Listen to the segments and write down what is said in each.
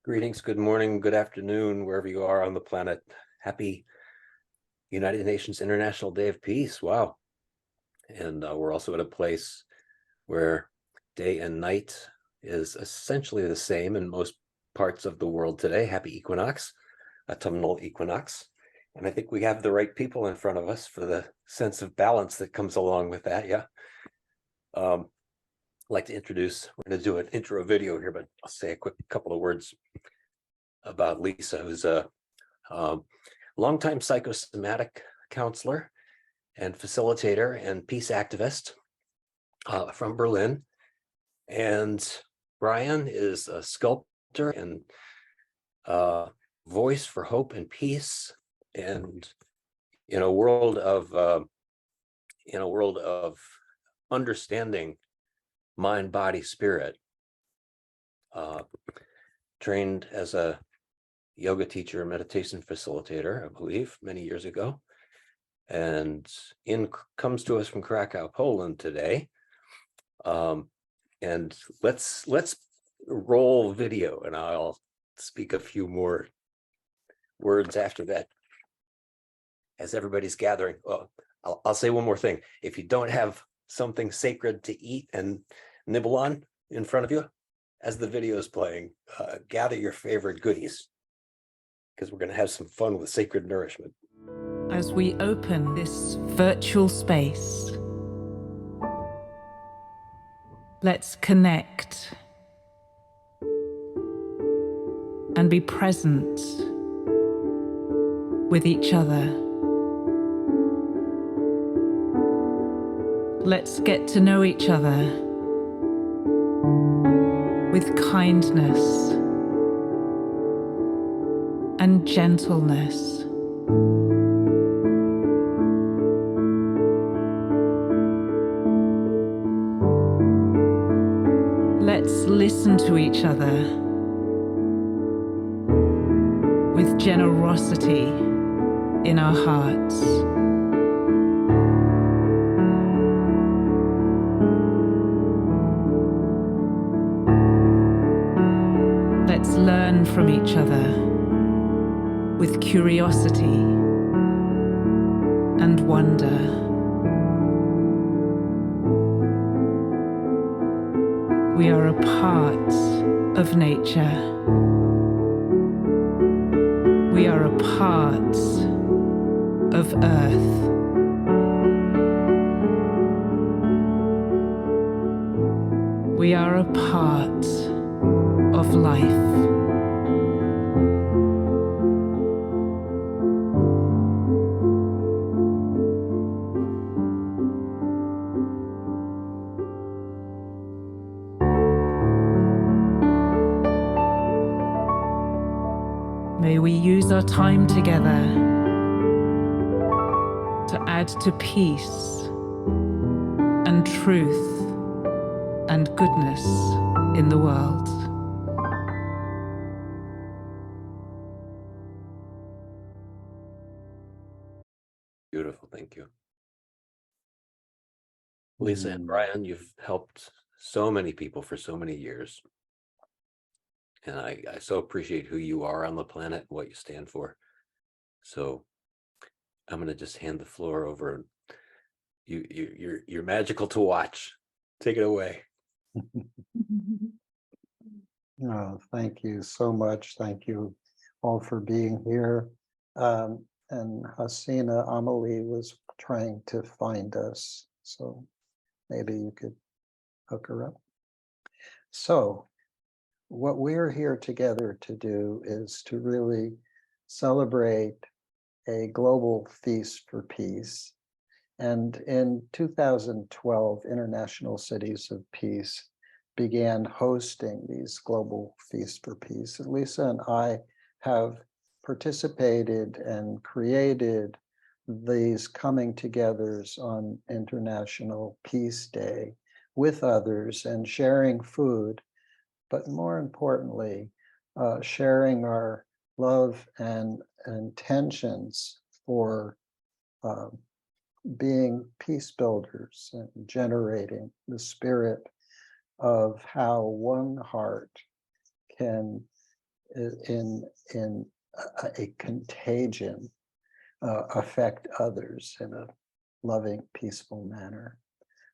Greetings, good morning, good afternoon, wherever you are on the planet. Happy United Nations International Day of Peace. Wow. And we're also at a place where day and night is essentially the same in most parts of the world today. Happy equinox, autumnal equinox. And I think we have the right people in front of us for the sense of balance that comes along with that. Yeah. I'd like to introduce, we're going to do an intro video here, but I'll say a quick couple of words about Lisa, who's a longtime psychosomatic counselor and facilitator and peace activist from Berlin. And Brian is a sculptor and voice for hope and peace. And in a world of understanding mind, body, spirit, trained as a yoga teacher, meditation facilitator, I believe, many years ago, and comes to us from Krakow, Poland today. And let's roll video, and I'll speak a few more words after that as everybody's gathering. Well, I'll say one more thing. If you don't have something sacred to eat and nibble on in front of you as the video is playing, gather your favorite goodies, because we're going to have some fun with sacred nourishment. As we open this virtual space, let's connect and be present with each other. Let's get to know each other with kindness and gentleness. Let's listen to each other with generosity in our hearts. Let's learn from each other with curiosity and wonder. We are a part of nature. We are a part of Earth. We are a part of life. May we use our time together to add to peace and truth and goodness in the world. Beautiful, thank you. Lisa and Brian, you've helped so many people for so many years. And I so appreciate who you are on the planet, what you stand for. So I'm going to just hand the floor over. You're magical to watch. Take it away. Oh, thank you so much. Thank you all for being here. And Hasina Amelie was trying to find us, so maybe you could hook her up. So what we're here together to do is to really celebrate a global feast for peace. And in 2012, International Cities of Peace began hosting these global feasts for peace. And Lisa and I have participated and created these coming togethers on International Peace Day with others and sharing food, but more importantly, sharing our love and intentions for being peace builders and generating the spirit of how one heart can in a contagion, affect others in a loving, peaceful manner.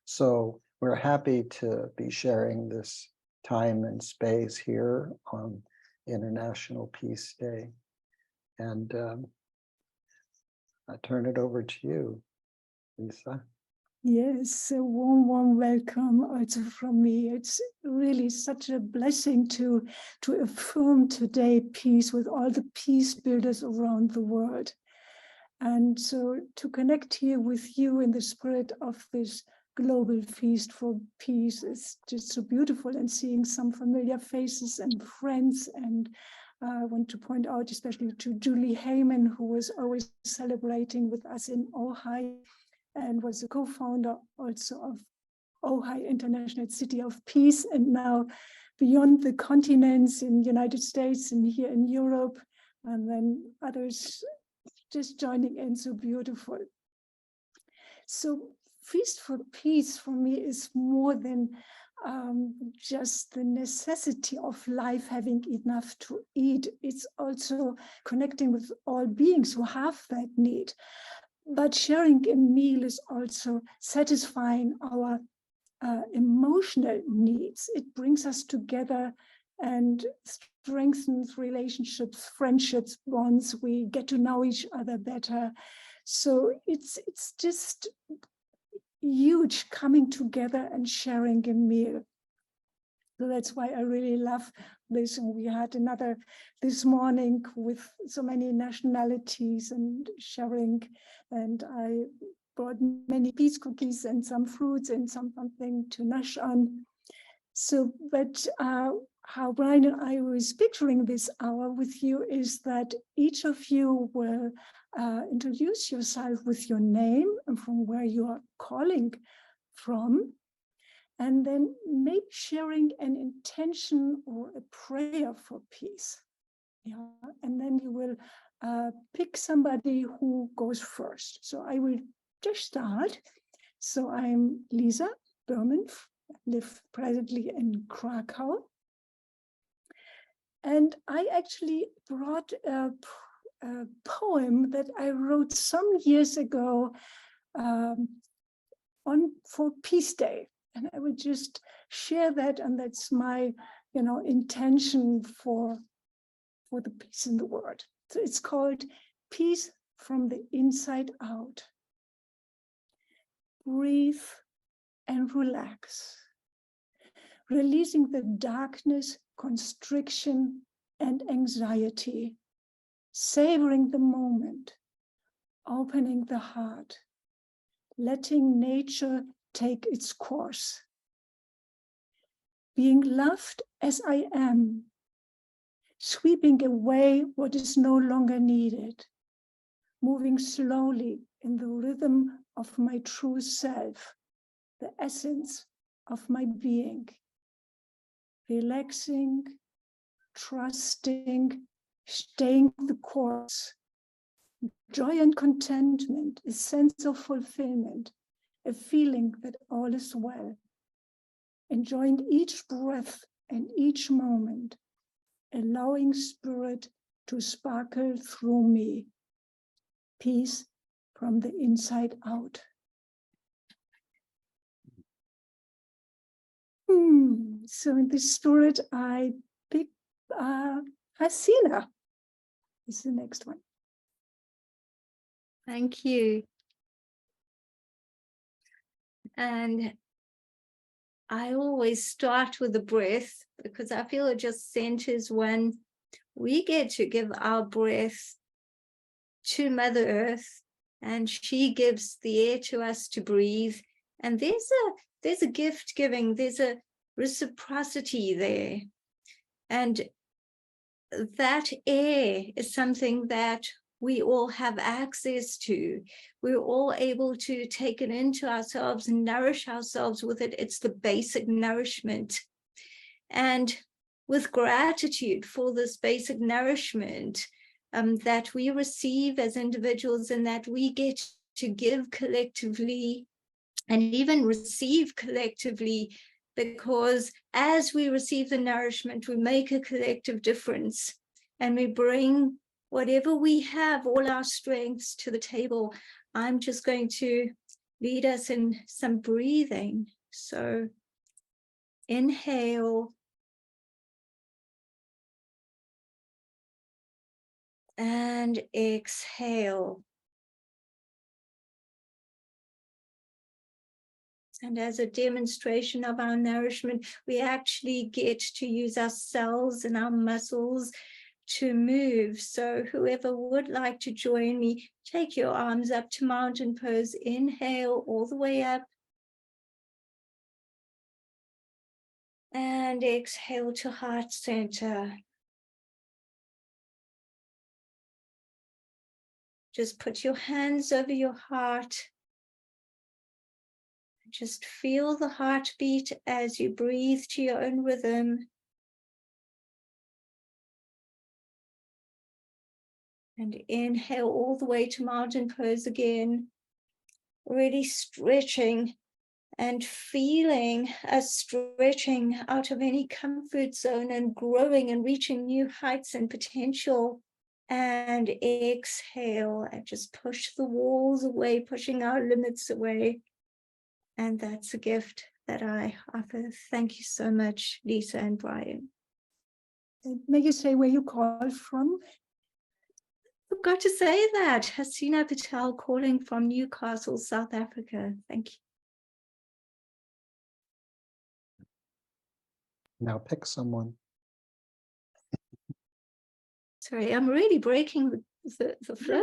So we're happy to be sharing this time and space here on International Peace Day. And I turn it over to you, Lisa. Yes, a warm welcome also from me. It's really such a blessing to affirm today peace with all the peace builders around the world. And so to connect here with you in the spirit of this global feast for peace is just so beautiful, and seeing some familiar faces and friends. And I want to point out especially to Julie Heyman, who was always celebrating with us in Ojai, and was a co-founder also of Ojai International City of Peace, and now beyond the continents in United States and here in Europe, and then others just joining in, so beautiful. So Feast for Peace for me is more than just the necessity of life having enough to eat. It's also connecting with all beings who have that need. But sharing a meal is also satisfying our emotional needs. It brings us together and strengthens relationships, friendships, bonds. We get to know each other better. So it's just huge coming together and sharing a meal. So that's why I really love this. And we had another this morning with so many nationalities and sharing. And I brought many peace cookies and some fruits and something to nourish on. So, but how Brian and I was picturing this hour with you is that each of you will introduce yourself with your name and from where you are calling from. And then maybe sharing an intention or a prayer for peace. Yeah, and then you will pick somebody who goes first. So I will just start. So I'm Lisa Berman, live presently in Krakow. And I actually brought a poem that I wrote some years ago for Peace Day. And I will just share that, and that's my, intention for the peace in the world. So it's called Peace from the Inside Out. Breathe and relax, releasing the darkness, constriction, and anxiety, savoring the moment, opening the heart, letting nature take its course. Being loved as I am, sweeping away what is no longer needed, moving slowly in the rhythm of my true self, the essence of my being, relaxing, trusting, staying the course. Joy and contentment, a sense of fulfillment, a feeling that all is well. Enjoying each breath and each moment, allowing spirit to sparkle through me. Peace from the inside out. So in this spirit, I pick Hasina. This is the next one. Thank you. And I always start with the breath because I feel it just centers when we get to give our breath to Mother Earth, and she gives the air to us to breathe. And there's a gift giving, there's a reciprocity there. And that air is something that we all have access to. We're all able to take it into ourselves and nourish ourselves with it. It's the basic nourishment. And with gratitude for this basic nourishment that we receive as individuals and that we get to give collectively and even receive collectively, because as we receive the nourishment, we make a collective difference. and we bring whatever we have, all our strengths to the table. I'm just going to lead us in some breathing. So inhale and exhale. And as a demonstration of our nourishment, we actually get to use our cells and our muscles to move. So whoever would like to join me, take your arms up to mountain pose. Inhale all the way up. And exhale to heart center. Just put your hands over your heart. Just feel the heartbeat as you breathe to your own rhythm. And inhale all the way to mountain pose again. Really stretching and feeling us stretching out of any comfort zone and growing and reaching new heights and potential. And exhale and just push the walls away, pushing our limits away. And that's a gift that I offer. Thank you so much, Lisa and Brian. May you say where you call from? Forgot to say that. Hasina Patel calling from Newcastle, South Africa. Thank you. Now pick someone. Sorry, I'm really breaking the flow.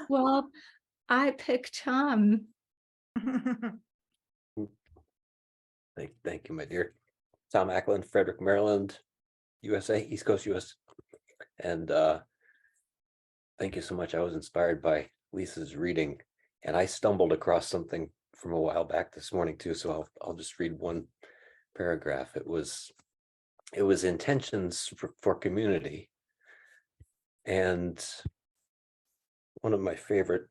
Well, I picked Tom. Thank you, my dear. Tom Ackland, Frederick, Maryland, USA, East Coast, US. And thank you so much. I was inspired by Lisa's reading, and I stumbled across something from a while back this morning too. So I'll just read one paragraph. It was intentions for community. And one of my favorite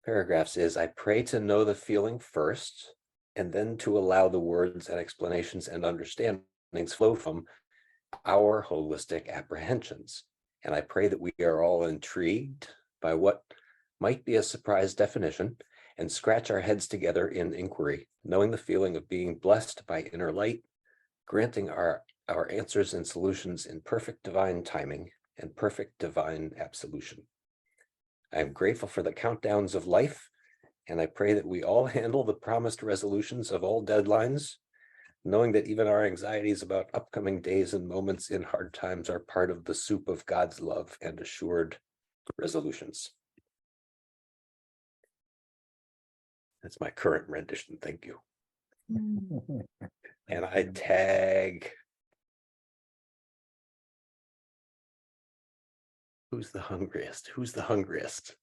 paragraphs is, I pray to know the feeling first, and then to allow the words and explanations and understandings flow from our holistic apprehensions. And I pray that we are all intrigued by what might be a surprise definition and scratch our heads together in inquiry, knowing the feeling of being blessed by inner light, granting our answers and solutions in perfect divine timing and perfect divine absolution. I am grateful for the countdowns of life, and I pray that we all handle the promised resolutions of all deadlines, knowing that even our anxieties about upcoming days and moments in hard times are part of the soup of God's love and assured resolutions. That's my current rendition. Thank you. And I tag. Who's the hungriest? Who's the hungriest?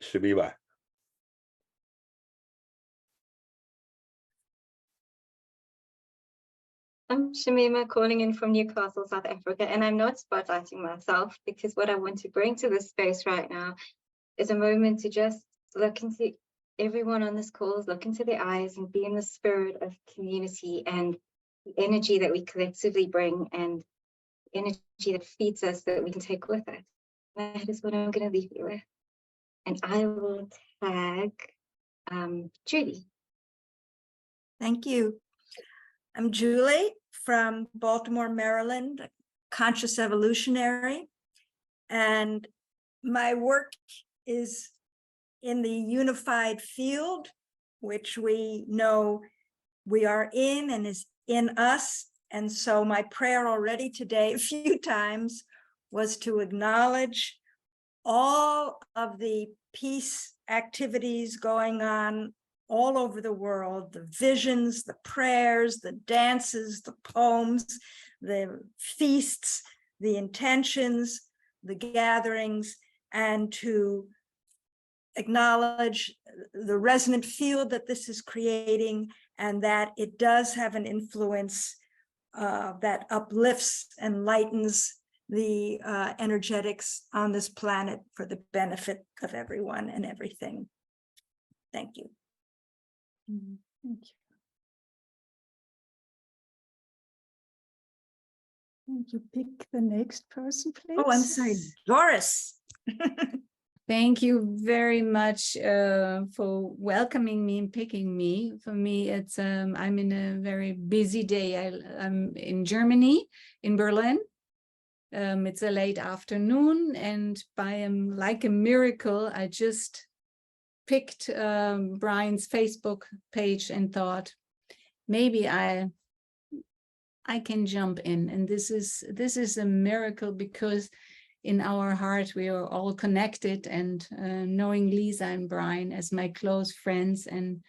Shabima. I'm Shamima, calling in from Newcastle, South Africa, and I'm not spotlighting myself, because what I want to bring to this space right now is a moment to just look into everyone on this call, look into their eyes and be in the spirit of community and the energy that we collectively bring and energy that feeds us that we can take with us. That is what I'm going to leave you with. And I will tag Judy. Thank you. I'm Julie from Baltimore, Maryland, conscious evolutionary, and my work is in the unified field, which we know we are in and is in us. And so my prayer already today a few times was to acknowledge all of the peace activities going on all over the world, the visions, the prayers, the dances, the poems, the feasts, the intentions, the gatherings, and to acknowledge the resonant field that this is creating, and that it does have an influence that uplifts and lightens the energetics on this planet for the benefit of everyone and everything. Thank you. Thank you. Can you pick the next person, please? Oh, I'm sorry, Doris. Thank you very much for welcoming me and picking me. For me, it's I'm in a very busy day. I'm in Germany, in Berlin. It's a late afternoon, and like a miracle, I just picked Brian's Facebook page and thought, maybe I can jump in. And this is a miracle, because in our heart we are all connected, and knowing Lisa and Brian as my close friends, and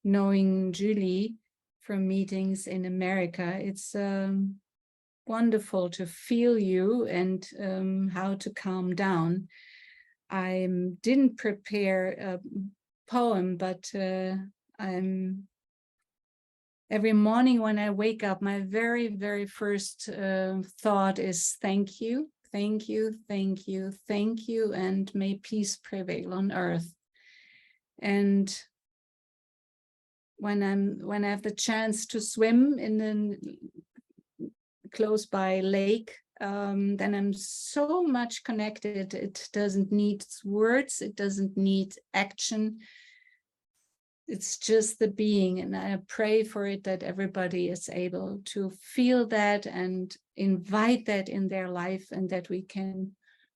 knowing Julie from meetings in America, it's wonderful to feel you and how to calm down. I didn't prepare a poem, but every morning when I wake up, my very, very first thought is thank you, thank you, thank you, thank you, and may peace prevail on earth. And when I have the chance to swim in the close by lake, then I'm so much connected. It doesn't need words, it doesn't need action. It's just the being, and I pray for it that everybody is able to feel that and invite that in their life, and that we can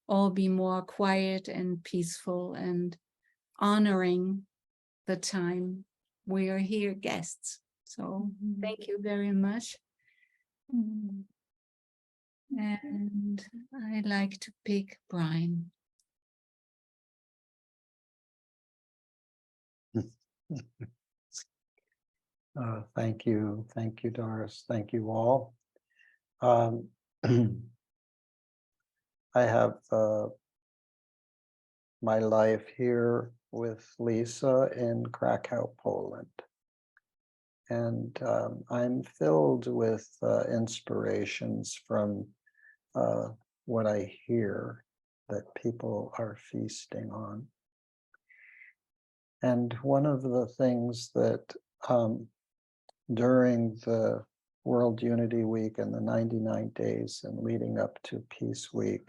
all be more quiet and peaceful and honoring the time we are here guests. So thank you very much. And I like to pick Brian. Thank you, Doris. Thank you all. I have my life here with Lisa in Krakow, Poland. And I'm filled with inspirations from what I hear that people are feasting on. And one of the things that during the World Unity Week and the 99 days and leading up to Peace Week,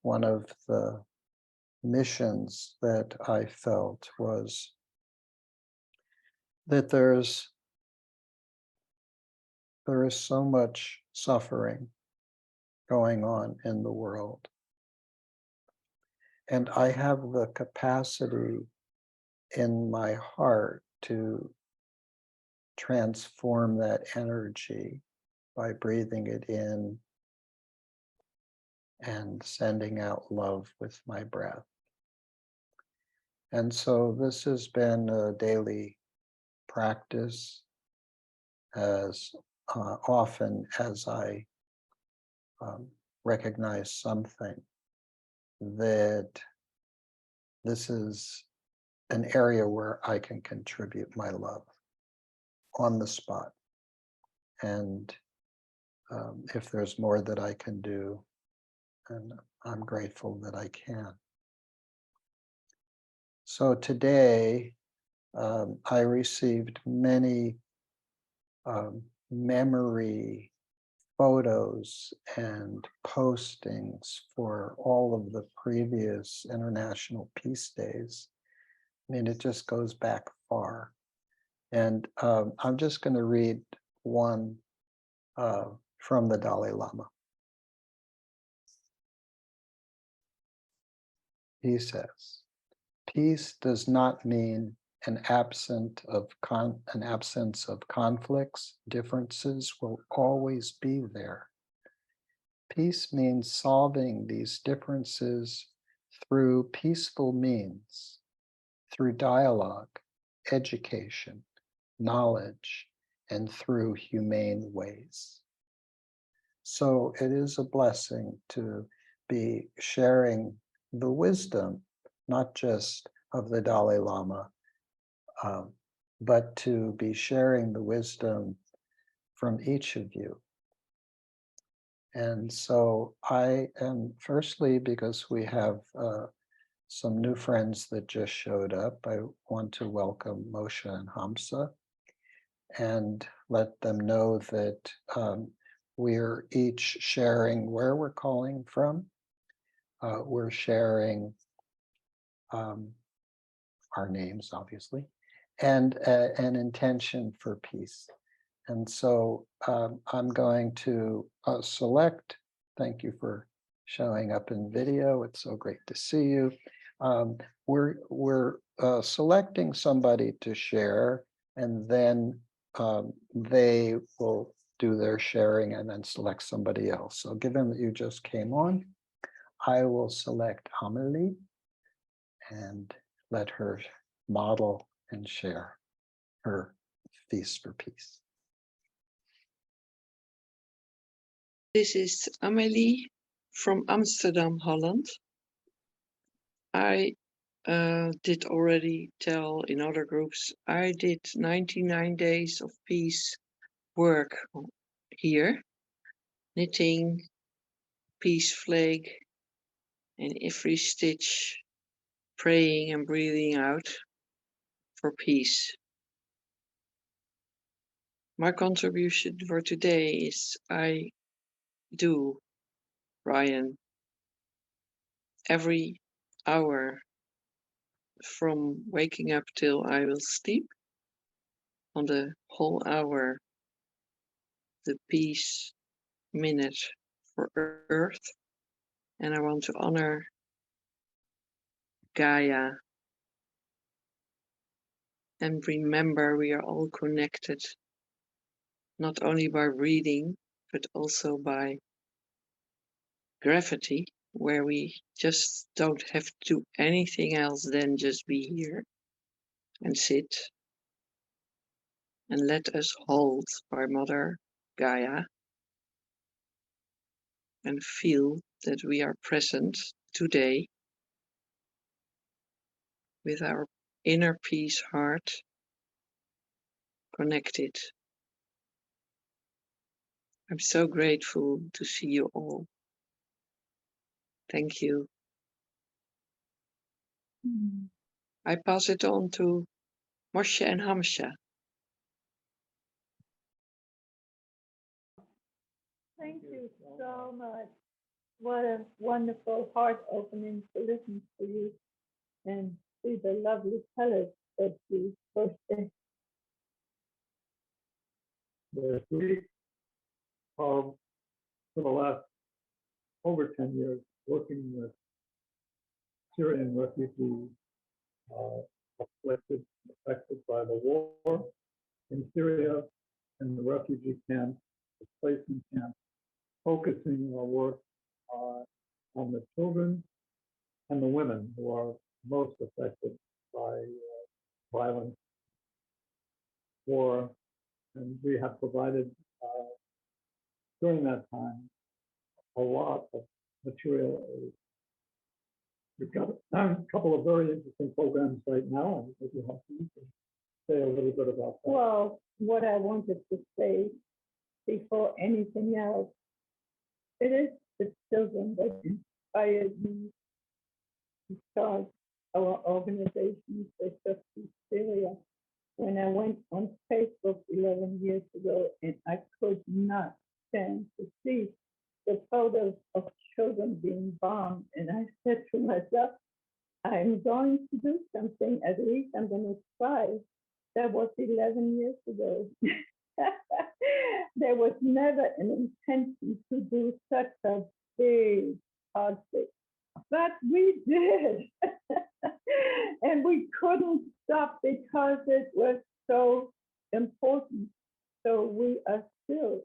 one of the missions that I felt was that there is so much suffering going on in the world. And I have the capacity in my heart to transform that energy by breathing it in and sending out love with my breath. And so this has been a daily practice as often as I recognize something that this is an area where I can contribute my love on the spot. And if there's more that I can do, and I'm grateful that I can. So today, I received many memory photos and postings for all of the previous International Peace Days. I mean, it just goes back far. And I'm just going to read one from the Dalai Lama. He says, peace does not mean an absence of conflicts. Differences will always be there. Peace means solving these differences through peaceful means, through dialogue, education, knowledge, and through humane ways. So it is a blessing to be sharing the wisdom, not just of the Dalai Lama, but to be sharing the wisdom from each of you. And so I am, firstly, because we have some new friends that just showed up, I want to welcome Moshe and Hamza and let them know that we're each sharing where we're calling from. We're sharing our names, obviously, and an intention for peace. And so I'm going to select, thank you for showing up in video. It's so great to see you. We're selecting somebody to share, and then they will do their sharing and then select somebody else. So given that you just came on, I will select Amelie and let her model and share her Feast for Peace. This is Amelie from Amsterdam, Holland. I did already tell in other groups, I did 99 days of peace work here, knitting, peace flag, and every stitch, praying and breathing out for peace. My contribution for today is I do, Ryan, every hour from waking up till I will sleep, on the whole hour, the peace minute for Earth. And I want to honor Gaia and remember we are all connected, not only by breathing, but also by gravity, where we just don't have to do anything else than just be here and sit and let us hold by Mother Gaia and feel that we are present today with our inner peace heart connected. I'm so grateful to see you all. Thank you. I pass it on to Moshe and Hamsha. Thank you so much. What a wonderful heart opening to listen to you and see the lovely colors that you posted. Yes, we for the last over 10 years working with Syrian refugees affected by the war in Syria and the refugee camps, displacement camps, focusing our work on the children and the women who are most affected by violence, war, and we have provided during that time a lot of material aid. We've got a couple of very interesting programs right now, and if you have to say a little bit about that. Well, what I wanted to say before anything else, it is the children that inspired me to start our organization, Especially Syria. When I went on Facebook 11 years ago, and I could not stand to see the photos of children being bombed, and I said to myself, I'm going to do something, at least I'm going to try. That was 11 years ago. There was never an intention to do such a big project, but we did. And we couldn't stop because it was so important. So we are still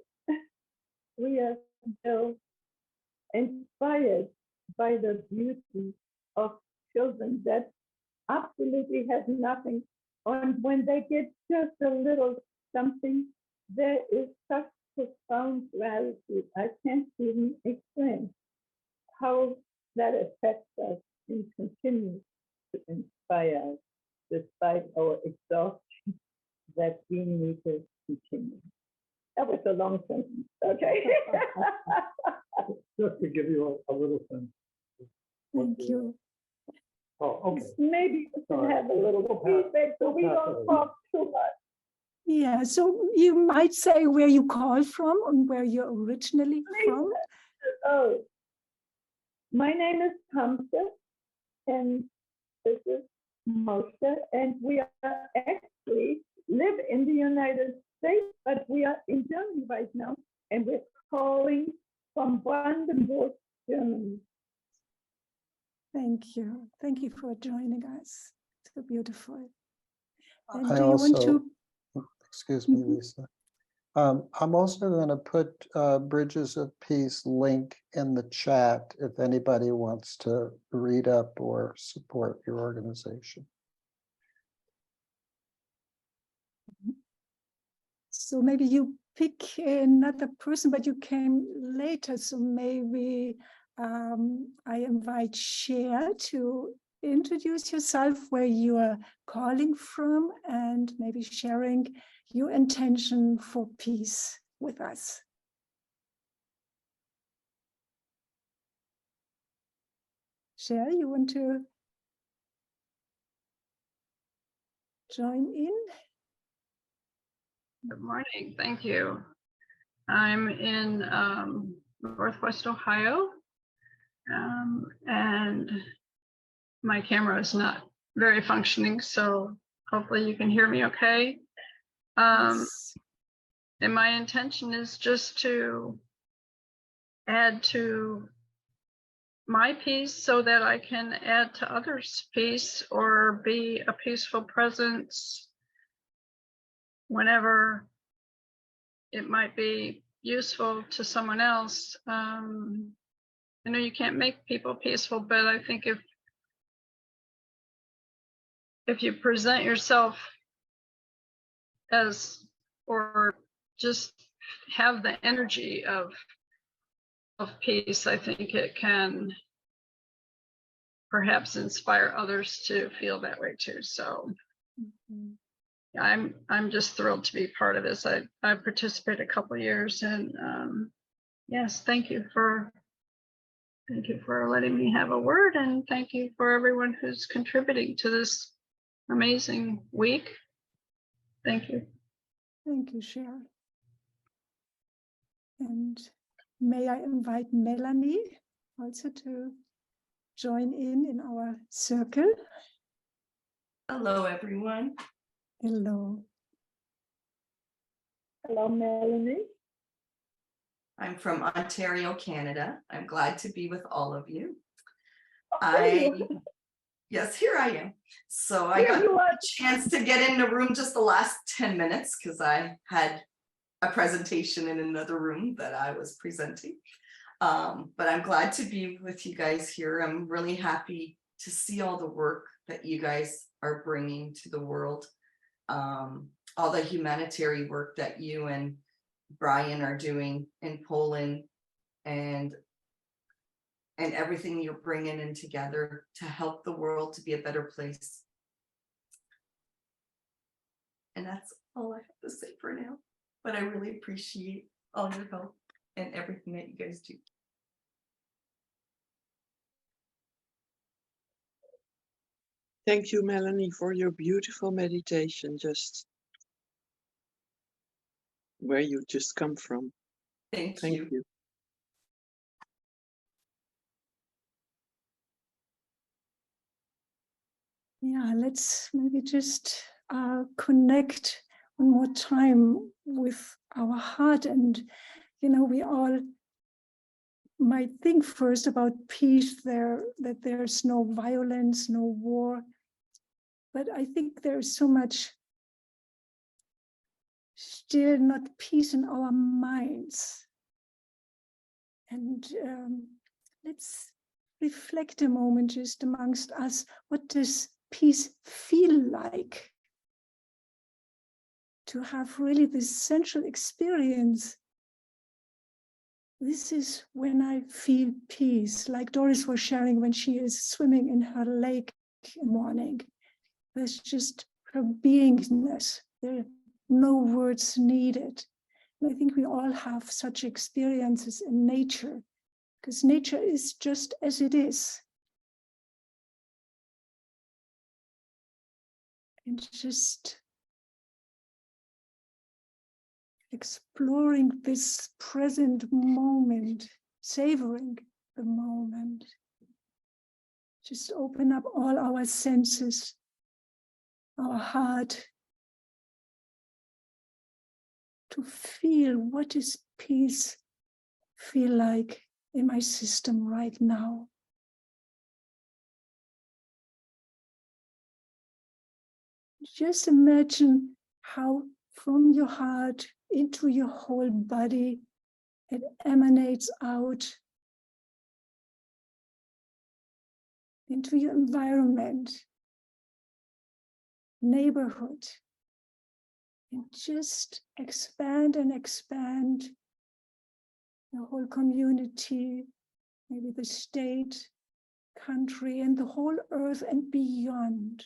inspired by the beauty of children that absolutely has nothing. And when they get just a little something, there is such profound gratitude. I can't even explain how that affects us and continues to inspire us despite our exhaustion, that we need to continue. That was a long sentence, okay? Just to give you a little sense. Thank you. Oh, okay. Maybe we can Sorry. have a little We'll pass- feedback so we we'll pass don't it talk too much. Yeah, so you might say where you call from and where you're originally from. Oh, my name is Hamza, and this is Moshe, and we are actually live in the United States, but we are in Germany right now, and we're calling from Brandenburg, Germany. Thank you. Thank you for joining us. So beautiful. And I do you want also, to? excuse me, Mhm. Lisa. I'm also going to put Bridges of Peace link in the chat if anybody wants to read up or support your organization. So maybe you pick another person, but you came later. So maybe I invite Cher to introduce yourself, where you are calling from, and maybe sharing your intention for peace with us. Cher, you want to join in? Good morning. Thank you. I'm in Northwest Ohio, and my camera is not very functioning, so hopefully you can hear me okay. Yes. And my intention is just to add to my peace so that I can add to others' peace, or be a peaceful presence whenever it might be useful to someone else. I know you can't make people peaceful, but I think if you present yourself as, or just have the energy of peace, I think it can perhaps inspire others to feel that way too. So Mhm. I'm just thrilled to be part of this. I participated a couple of years, and yes, thank you for letting me have a word, and thank you for everyone who's contributing to this amazing week. Thank you. Thank you, Cher. And may I invite Melanie also to join in our circle? Hello, everyone. Hello. Hello, Melanie. I'm from Ontario, Canada. I'm glad to be with all of you. Yes, here I am. So I got a chance to get in the room just the last 10 minutes because I had a presentation in another room that I was presenting. But I'm glad to be with you guys here. I'm really happy to see all the work that you guys are bringing to the world. All the humanitarian work that you and Brian are doing in Poland, and everything you're bringing in together to help the world to be a better place. And that's all I have to say for now, but I really appreciate all your help and everything that you guys do. Thank you, Melanie, for your beautiful meditation, just where you just come from. Thank Thank you. you. Yeah, let's maybe just connect one more time with our heart. And, you know, we all might think first about peace there, that there's no violence, no war. But I think there's so much still not peace in our minds. And let's reflect a moment just amongst us. What does peace feel like? To have really this central experience. This is when I feel peace, like Doris was sharing when she is swimming in her lake in the morning. There's just her beingness. There are no words needed. And I think we all have such experiences in nature, because nature is just as it is. And just exploring this present moment, savoring the moment. Just open up all our senses, our heart, to feel what is peace feel like in my system right now. Just imagine how from your heart into your whole body it emanates out into your environment, neighborhood, and just expand and expand the whole community, maybe the state, country, and the whole earth and beyond.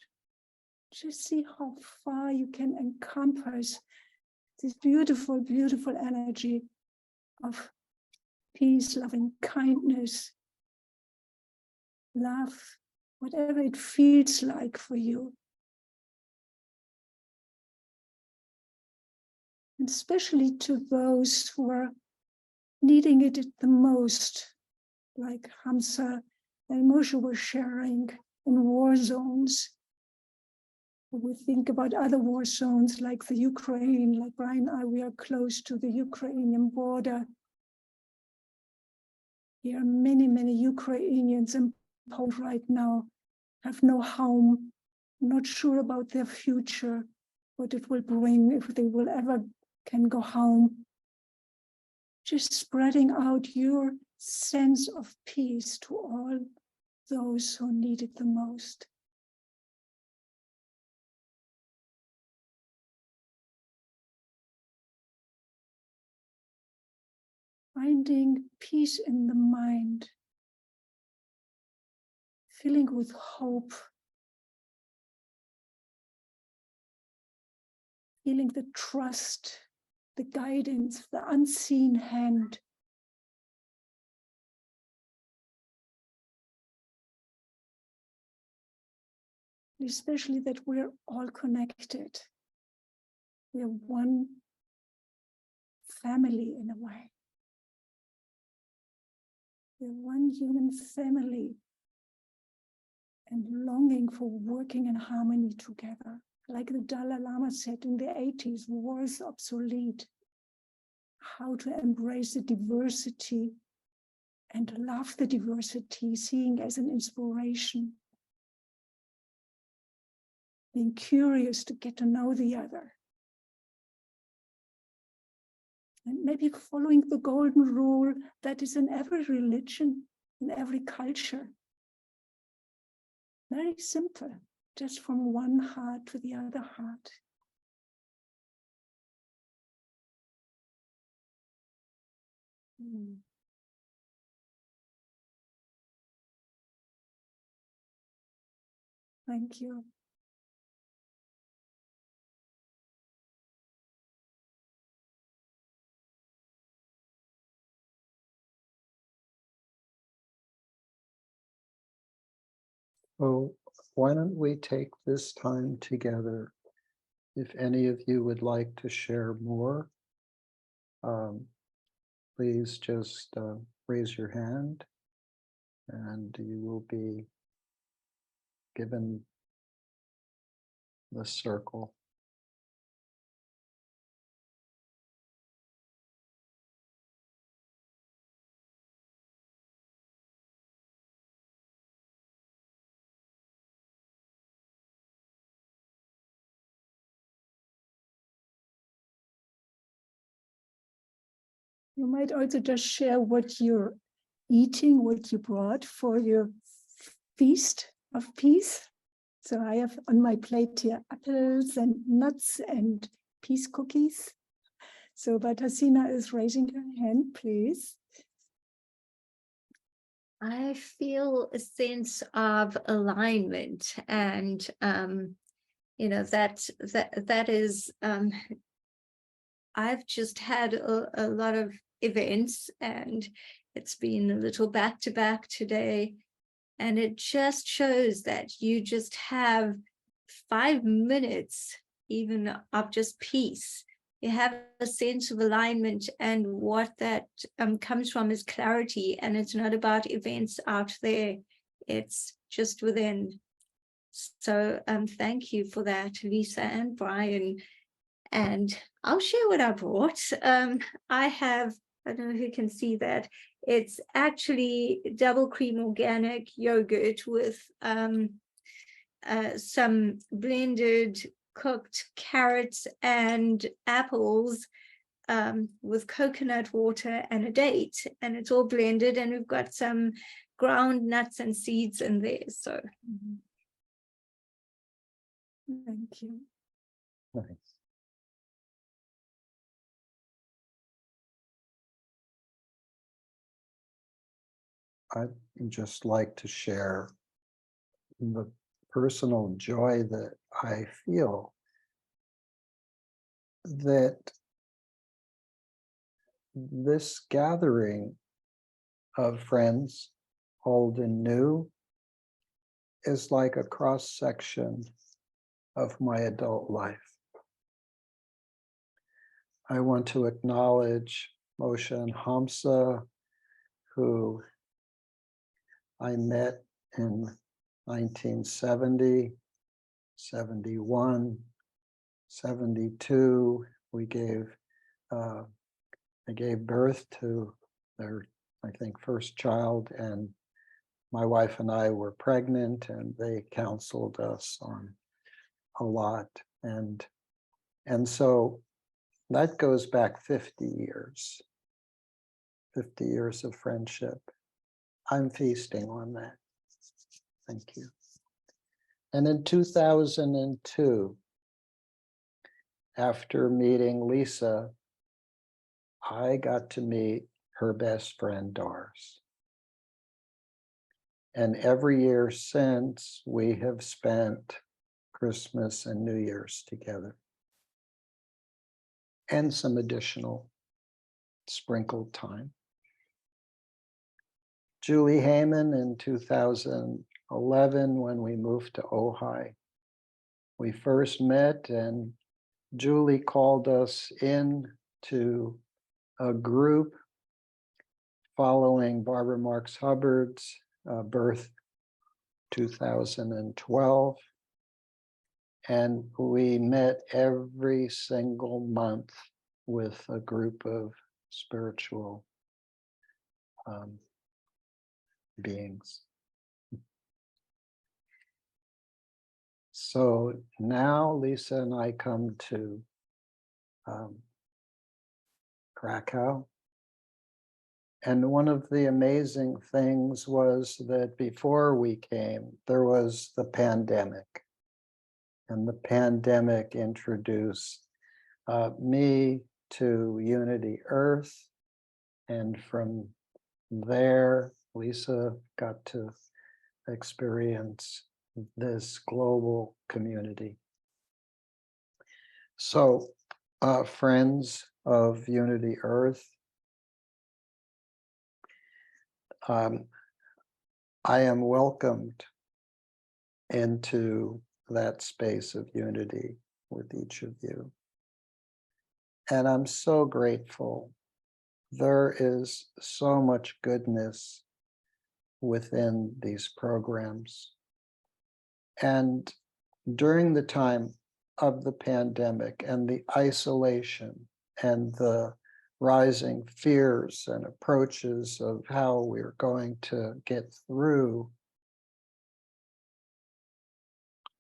Just see how far you can encompass this beautiful, beautiful energy of peace, loving kindness, love, whatever it feels like for you. And especially to those who are needing it the most, like Hamza and Moshe were sharing in war zones. We think about other war zones like the Ukraine, like Brian and I, we are close to the Ukrainian border. There are many, many Ukrainians in Poland right now, have no home, not sure about their future, what it will bring, if they will ever can go home. Just spreading out your sense of peace to all those who need it the most. Finding peace in the mind, filling with hope, feeling the trust, the guidance, the unseen hand. Especially that we're all connected. We're one family in a way. We're one human family and longing for working in harmony together. Like the Dalai Lama said in the 80s, war is obsolete. How to embrace the diversity and love the diversity, seeing as an inspiration. Being curious to get to know the other. And maybe following the golden rule that is in every religion, in every culture. Very simple, just from one heart to the other heart. Thank you. So why don't we take this time together? If any of you would like to share more, please just raise your hand and you will be given the circle. You might also just share what you're eating, what you brought for your feast of peace. So I have on my plate here apples and nuts and peace cookies. So, but Hasina is raising her hand, please. I feel a sense of alignment, and you know, that is I've just had a lot of events, and it's been a little back to back today, and it just shows that you just have 5 minutes even of just peace, you have a sense of alignment, and what that comes from is clarity, and it's not about events out there, it's just within. So thank you for that, Lisa and Brian. And I'll share what I brought. I don't know who can see that. It's actually double cream organic yogurt with some blended cooked carrots and apples with coconut water and a date, and it's all blended, and we've got some ground nuts and seeds in there. So Thank you. Nice. I'd just like to share the personal joy that I feel that this gathering of friends, old and new, is like a cross section of my adult life. I want to acknowledge Moshe and Hamza, who I met in 1970, 71, 72. I gave birth to their, I think, first child, and my wife and I were pregnant, and they counseled us on a lot. And so that goes back 50 years, 50 years of friendship. I'm feasting on that. Thank you. And in 2002, after meeting Lisa, I got to meet her best friend, Doris. And every year since, we have spent Christmas and New Year's together, and some additional sprinkled time. Julie Heyman in 2011, when we moved to Ojai, we first met, and Julie called us in to a group following Barbara Marx Hubbard's birth, 2012. And we met every single month with a group of spiritual beings. So now Lisa and I come to Krakow. And one of the amazing things was that before we came, there was the pandemic. And the pandemic introduced me to Unity Earth. And from there, Lisa got to experience this global community. So, friends of Unity Earth, I am welcomed into that space of unity with each of you. And I'm so grateful. There is so much goodness within these programs. And during the time of the pandemic and the isolation and the rising fears and approaches of how we're going to get through,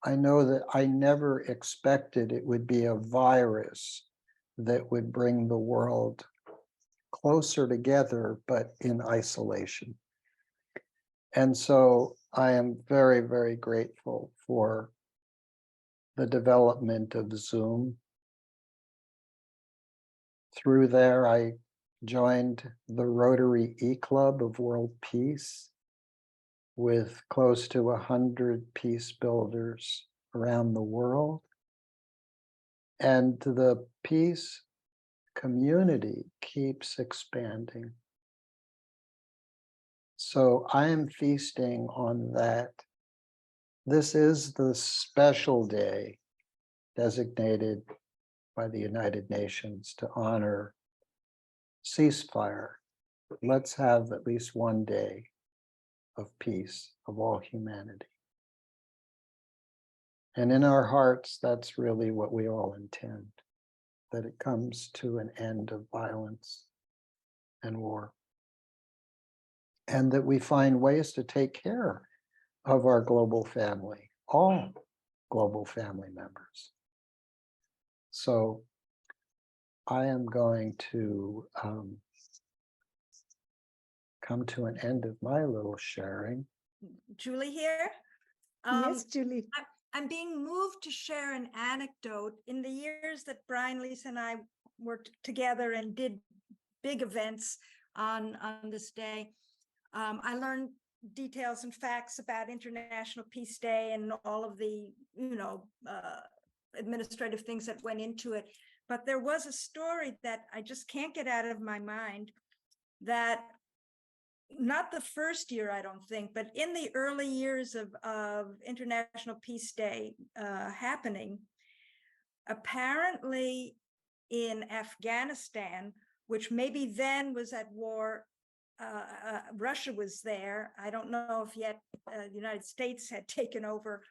I know that I never expected it would be a virus that would bring the world closer together, but in isolation. And so I am very, very grateful for the development of Zoom. Through there, I joined the Rotary E-Club of World Peace with close to 100 peace builders around the world. And the peace community keeps expanding. So I am feasting on that. This is the special day designated by the United Nations to honor ceasefire. Let's have at least one day of peace of all humanity. And in our hearts, that's really what we all intend, that it comes to an end of violence and war. And that we find ways to take care of our global family, all global family members. So I am going to come to an end of my little sharing. Julie here. Yes, Julie. I'm being moved to share an anecdote. In the years that Brian, Lisa, and I worked together and did big events on this day, I learned details and facts about International Peace Day and all of the, administrative things that went into it. But there was a story that I just can't get out of my mind, that not the first year, I don't think, but in the early years of International Peace Day happening, apparently in Afghanistan, which maybe then was at war, Russia was there. I don't know if yet the United States had taken over,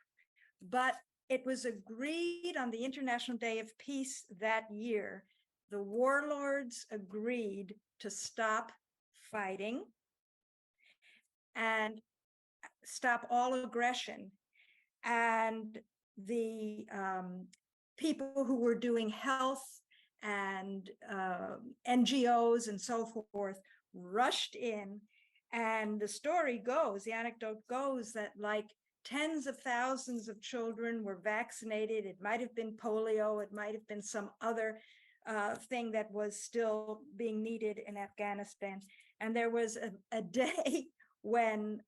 but it was agreed on the International Day of Peace that year. The warlords agreed to stop fighting and stop all aggression. And the people who were doing health and NGOs and so forth rushed in. And the story goes, the anecdote goes, that like tens of thousands of children were vaccinated. It might have been polio, it might have been some other thing that was still being needed in Afghanistan. And there was a day when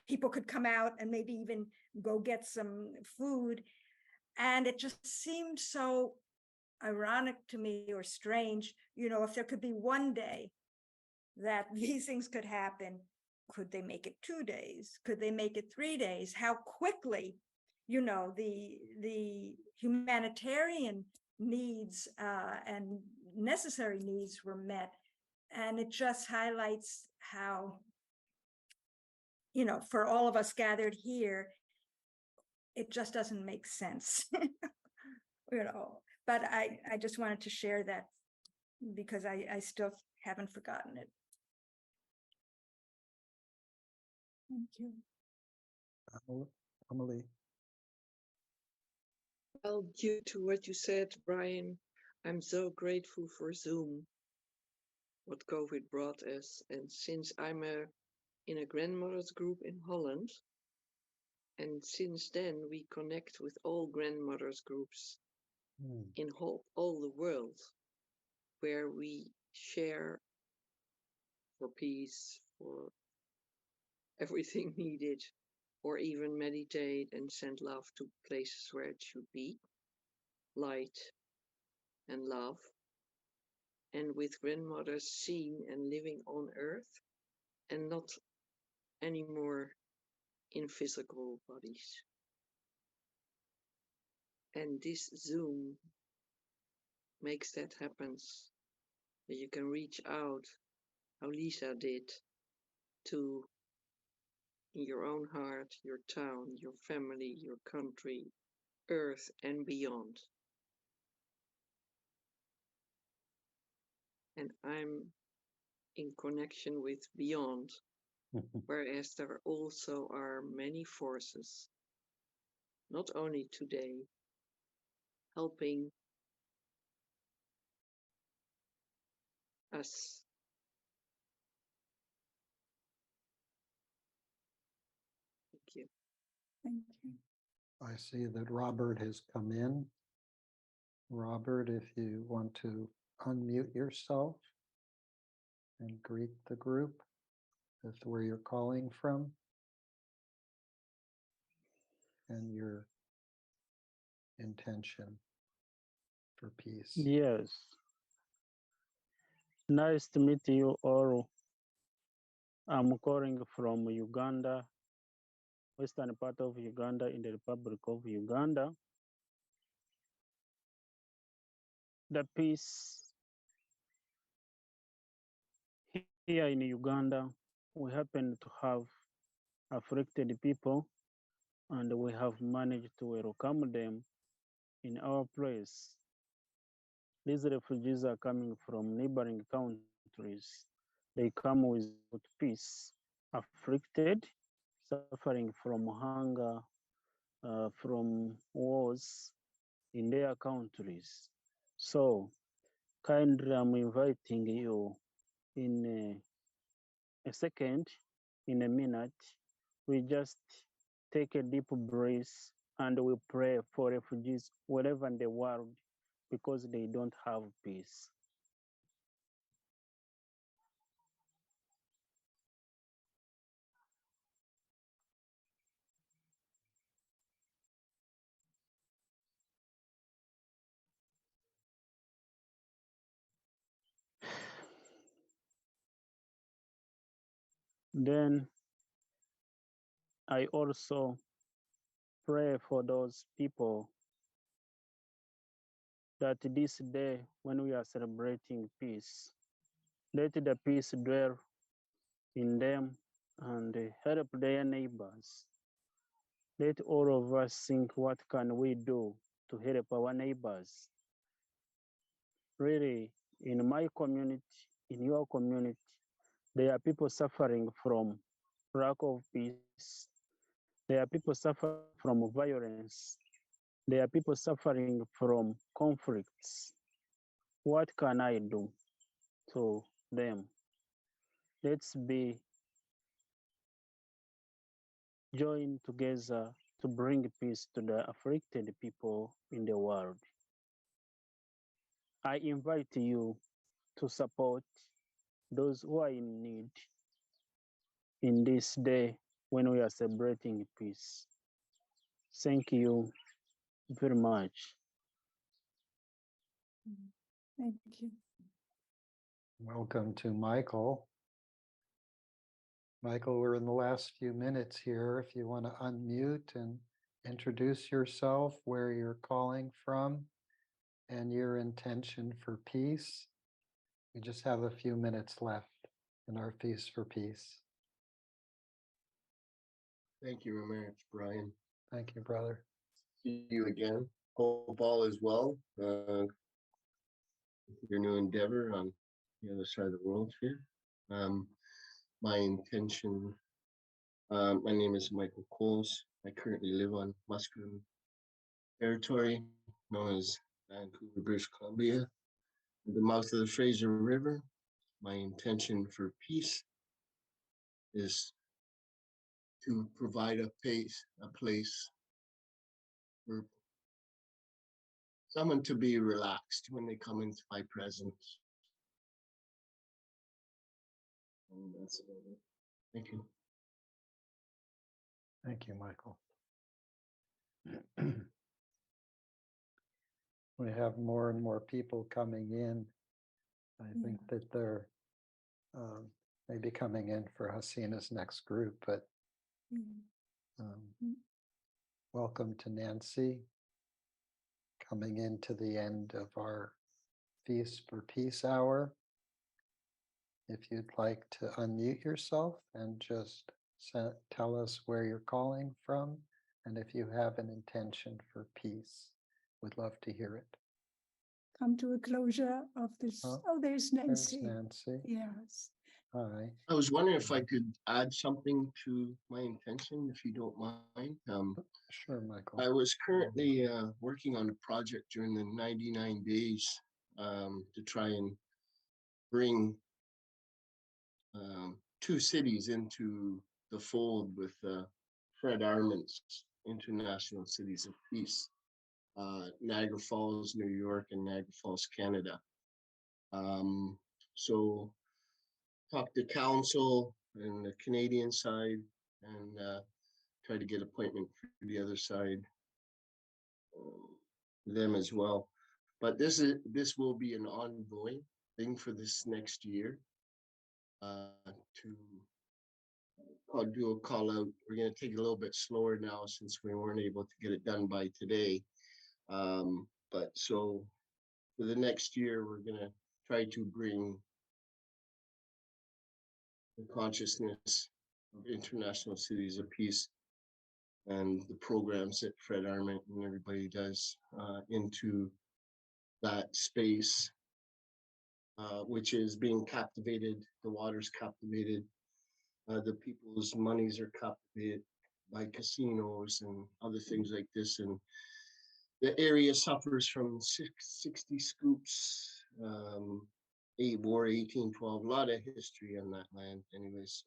people could come out and maybe even go get some food. And it just seemed so ironic to me, or strange, if there could be one day that these things could happen, could they make it 2 days? Could they make it 3 days? How quickly, the humanitarian needs and necessary needs were met. And it just highlights how, for all of us gathered here, it just doesn't make sense. But I just wanted to share that because I still haven't forgotten it. Thank you. Amelie. Well, due to what you said, Brian, I'm so grateful for Zoom, what COVID brought us. And since I'm in a grandmother's group in Holland, and since then we connect with all grandmothers groups in all the world, where we share for peace, for everything needed, or even meditate and send love to places where it should be, light and love. And with grandmothers seen and living on earth and not anymore in physical bodies. And this Zoom makes that happen, that you can reach out, how Lisa did, to in your own heart, your town, your family, your country, earth and beyond. And I'm in connection with beyond, whereas there also are many forces, not only today, helping us. Thank you. Thank you. I see that Robert has come in. Robert, if you want to unmute yourself and greet the group, that's where you're calling from, and your intention for peace. Yes. Nice to meet you all. I'm calling from Uganda, western part of Uganda, in the Republic of Uganda. the peace here in Uganda, we happen to have afflicted people, and we have managed to welcome them in our place. These refugees are coming from neighboring countries. They come with peace, afflicted, suffering from hunger, from wars in their countries. So kindly, I'm inviting you in a second, in a minute, we just take a deep breath and we pray for refugees wherever in the world because they don't have peace. Then I also pray for those people that this day when we are celebrating peace, let the peace dwell in them and help their neighbors. Let all of us think, what can we do to help our neighbors? Really, in my community, in your community, there are people suffering from lack of peace. There are people suffering from violence. There are people suffering from conflicts. What can I do to them? Let's be joined together to bring peace to the afflicted people in the world. I invite you to support those who are in need in this day when we are celebrating peace. Thank you very much. Thank you. Welcome to Michael. Michael, we're in the last few minutes here. If you want to unmute and introduce yourself, where you're calling from, and your intention for peace. We just have a few minutes left in our Feast for Peace. Thank you very much, Brian. Thank you, brother. See you again. Hope all is well. Your new endeavor on the other side of the world here. My intention, my name is Michael Coles. I currently live on Musqueam territory, known as Vancouver, British Columbia, at the mouth of the Fraser River. My intention for peace is to provide a place for someone to be relaxed when they come into my presence. And that's about it. Thank you. Thank you, Michael. We have more and more people coming in. I think that they're maybe coming in for Hasina's next group, but welcome to Nancy, coming into the end of our Feast for Peace hour. If you'd like to unmute yourself and just tell us where you're calling from, and if you have an intention for peace, we'd love to hear it. Come to a closure of this. Oh, there's Nancy. There's Nancy. Yes. Hi. I was wondering if I could add something to my intention, if you don't mind. Sure, Michael. I was currently working on a project during the 99 days to try and bring 2 cities into the fold with Fred Armand's International Cities of Peace, Niagara Falls, New York, and Niagara Falls, Canada. So talked to council and the Canadian side and try to get appointment for the other side, them as well. But this will be an ongoing thing for this next year. To do a call out. We're going to take it a little bit slower now since we weren't able to get it done by today. But so for the next year, we're gonna try to bring the consciousness of international cities of peace and the programs that Fred Arment and everybody does into that space, which is being captivated. The water's captivated. The people's monies are captivated by casinos and other things like this. And the area suffers from 60 scoops, War 1812, a lot of history on that land anyways.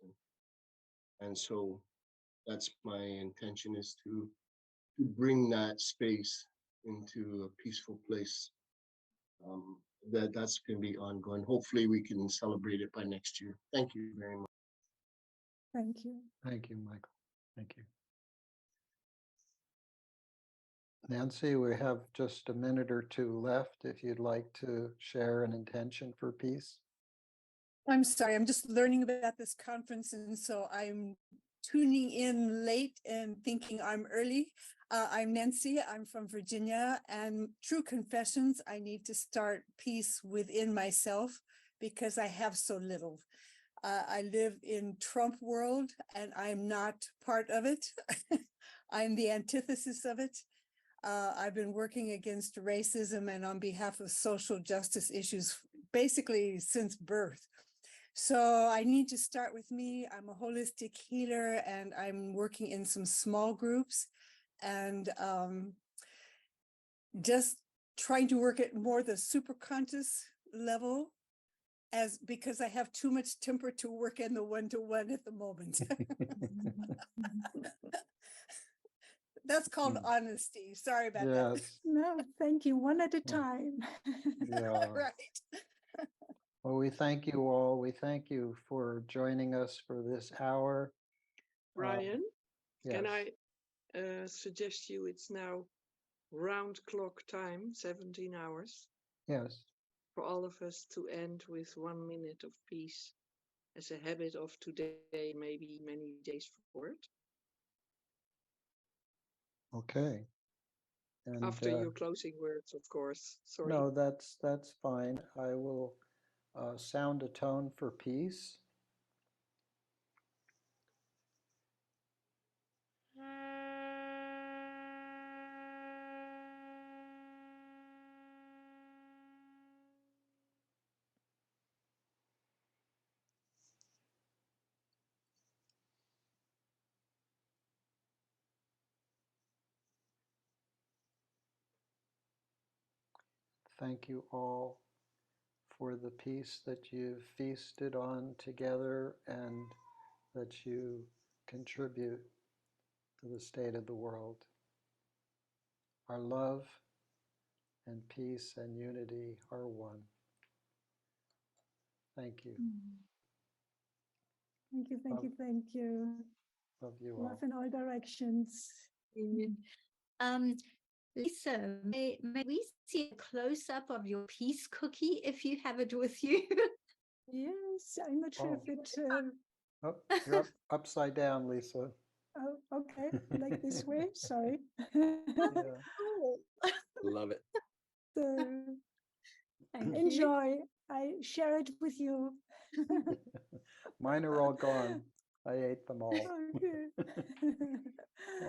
And so that's my intention, is to bring that space into a peaceful place. That's going to be ongoing. Hopefully we can celebrate it by next year. Thank you very much. Thank you. Thank you, Michael. Thank you. Nancy, we have just a minute or two left if you'd like to share an intention for peace. I'm sorry, I'm just learning about this conference, and so I'm tuning in late and thinking I'm early. I'm Nancy, I'm from Virginia, and true confessions, I need to start peace within myself because I have so little. I live in Trump world and I'm not part of it. I'm the antithesis of it. I've been working against racism and on behalf of social justice issues basically since birth. So I need to start with me. I'm a holistic healer and I'm working in some small groups and just trying to work at more the superconscious level, because I have too much temper to work in the one-to-one at the moment. That's called honesty. Sorry about that. Yes. No, thank you. One at a time. Yeah. Right. Well, we thank you all. We thank you for joining us for this hour. Brian, can Yes. I suggest you it's now round clock time, 17 hours, Yes. for all of us to end with 1 minute of peace as a habit of today, maybe many days forward. Okay. And After your closing words, of course. Sorry. no, that's fine. I will sound a tone for peace. Thank you all for the peace that you've feasted on together and that you contribute to the state of the world. Our love and peace and unity are one. Thank you. Thank you, thank you, thank you. Love you Love all. in all directions. Lisa, may we see a close-up of your peace cookie if you have it with you? Yes, I'm not sure if it. Oh, you're upside down, Lisa. Oh, okay, like this way. Sorry. Yeah. Love it. So, Thank you. enjoy. I share it with you. Mine are all gone. I ate them all. Okay.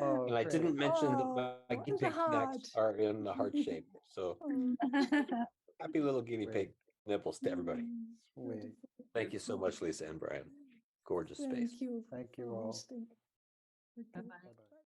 Oh, And I great. didn't mention that Oh, my and guinea the pig snacks heart. are in the heart shape. So Oh, happy little guinea Great. pig nipples to everybody. Sweet. beautiful. Thank you so much, Lisa and Brian. Gorgeous space. Thank you. Thank you for all. hosting. Okay. Bye-bye. Bye-bye.